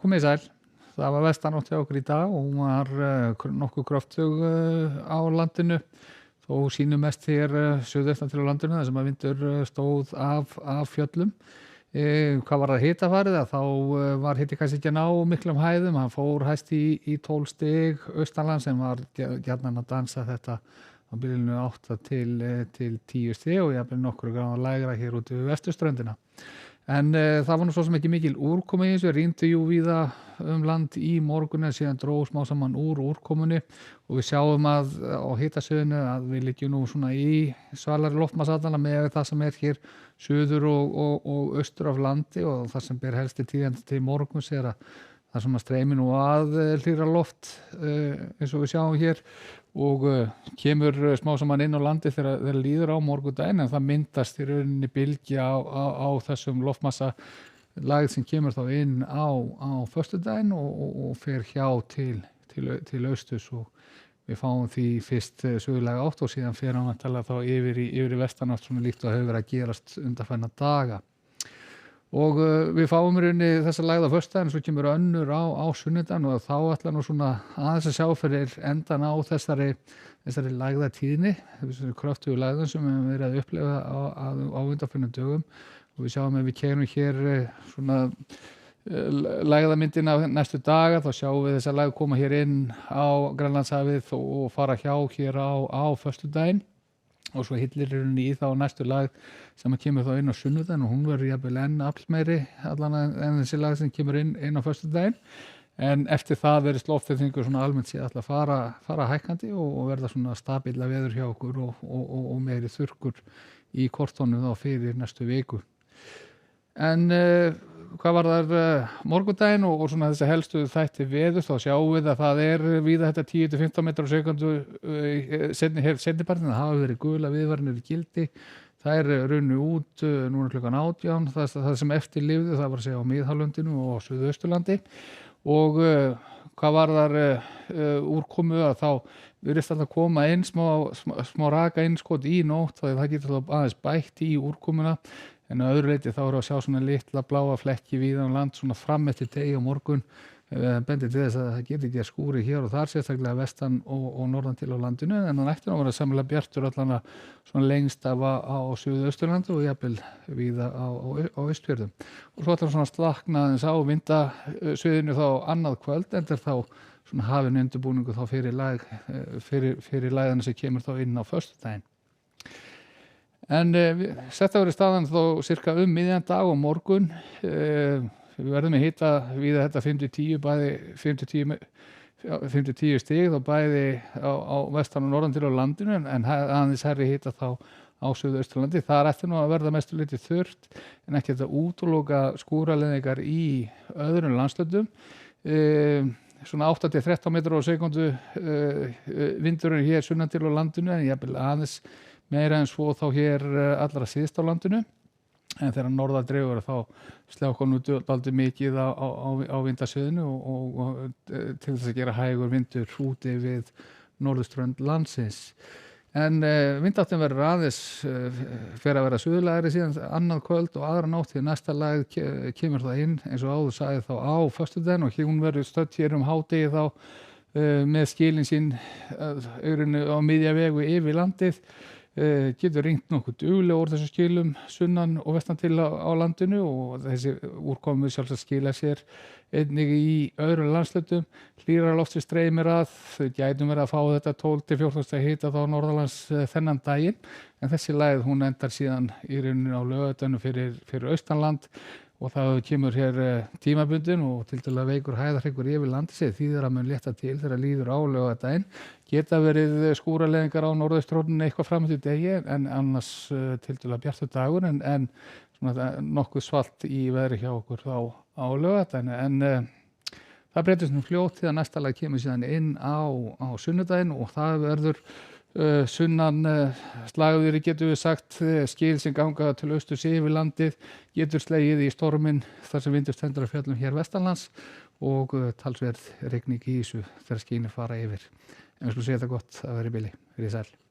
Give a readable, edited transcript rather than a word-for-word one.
komið sæl. Það var vestanátt hjá okkur í dag og hún var nokkuð kröftug á landinu. Þó sýnum mest hér suðaustan til á landinu þar sem að vindur stóð af fjöllum. Hvað var það hitafarið? Þá var hiti kannski ekki að ná miklum hæðum. Hann fór hæst í 12 stig austanlands sem var gjarnan að dansa þetta á bilinu 8 til 10 stig og jafnvel nokkur gráða lægra hér út við vesturströndina. En það var nú svo sem ekki mikil úrkoma í þessu, rýndi jú víða land í morgun en síðan dró smá saman úr úrkomunni og við sjáum að á hitasvæðinu að við liggjum nú svona í svalari loftmassallana með það sem hér suður og austur af landi og það sem ber helsti tíðandi til morguns að það svona streymi nú að hlýra loft eins og við sjáum hér og kemur smá saman inn á landi þegar líður á morgundaginn en það myndast í rauninni bylgja á þessum loftmassa lagið sem kemur þá inn á föstudaginn og fer hjá til austurs og við fáum því fyrst suðurlega átt og síðan fer hann að tala þá yfir í vestanátt svona líkt og hefur verið að gerast undanfarna daga. Og við fáum í rauninni þessa lægð á föstudaginn svo kemur önnur á sunnudaginn og þá ætla nú svona aðeins að sjá fyrir endan á þessari lægðatíðni, þessari kröftugu lægðum sem við höfum verið að upplifa á undanfarnum dögum og við sjáum ef við keyrum hér svona lægðamyndina næstu daga þá sjáum við þessa lægð koma hér inn á Grænlandshafið og fara hjá hér á föstudaginn. Og svo hillir í þá næstu lag sem kemur þá inn á sunnudaginn og hún verður jafnvel enn aflmeiri allan en þessi lag sem kemur inn á föstudaginn. En eftir það verður loftþrýstingur svona almennt séð alltaf fara hækkandi og verða svona stabíla veður hjá okkur og meiri þurrkur í kortónum þá fyrir næstu viku. En hvað var þar morgundaginn og svona þessi helstu þætti veðurs þá sjáum við að það víða þetta 10-15 metrar á sekundu seinnipartinn það hafa verið gula viðvaranir í gildi það runnu út núna klukkan 18 það sem eftir lifði það var að segja á Miðhálendinu og Suðausturlandi og hvað var þar úrkomu að þá virðist alltaf koma inn smá raka innskot í nótt það getur aðeins bætt í úrkomuna en að öðru leyti þá að sjá svona litla bláa flekki víðan land svona fram eftir degi á morgun bendir til þess að það geti ekki að skúri hér og þar sérstaklega vestan og norðan til á landinu en það ætti nú að vera samlega bjartur allan að svona lengst af á Suðausturlandi og jafnvel víða á Austfjörðum og svo ætlar svona slakna aðeins á vindasviðinu þá annað kvöld en þá svona hafinn undirbúningu þá fyrir læðana sem kemur þá inn á föstudaginn. En þetta verður staðan þó cirka miðjan dag og morgun. Við verðum að hita víða þetta 5-10 bæði 5-10 stig þá bæði á vestan og norðan til á landinu en aðeins herri hita þá á Suðausturlandi. Það eftir nú að verða mestu lítið þurrt en ekki þetta útiloka skúraleiðingar í öðrum landshlutum. Svona 8-13 metrar á sekundu vindurinn hér sunnan til á landinu en jafnvel aðeins meira en svo þá hér allra síðst á landinu en þegar norðar dregur þá sljákar nú dálítið mikið á vindasviðinu og til þess að gera hægur vindur úti við norðurströnd landsins. En vindáttin verður aðeins fer að vera suðlægari síðan annað kvöld og aðra nótt því næsta lag kemur það inn eins og áður sagði þá á föstudaginn og hún verður stödd hér hádegi þá með skilin sín augrinu á miðja vegu yfir landið. Getur ringt nokkuð duglega úr þessum skilum sunnan og vestan til á landinu og þessi úrkomu sjálfsagt skila sér einnig í öðrum landshlutum. Hlýrra loftið streymir að, þau gætum verið að fá þetta 12-14 stig hita þá norðanlands þennan daginn en þessi lægð hún endar síðan í rauninni á laugardaginn fyrir austanland og það kemur hér tímabundin og tiltölulega veikur hæðarhryggur yfir landið sig þýðir að mun létta til þegar líður á laugardaginn. Geta verið skúraleiðingar á norðausturhorninu eitthvað fram eftir degi en annars tiltölulega bjartur dagur en svona nokkuð svalt í veðri hjá okkur þá á laugardaginn en það breytist nú fljótt þegar næsta lag kemur síðan inn á sunnudaginn og það verður sunnan slagður getur við sagt skil sem ganga til austurs yfir landið getur slegið í storminn þar sem vindur stendur á fjöllum hér vestanlands og talsverð rigning í þessu þegar skínir fara yfir en við skulum segja þetta gott að vera í bili, verið sæl.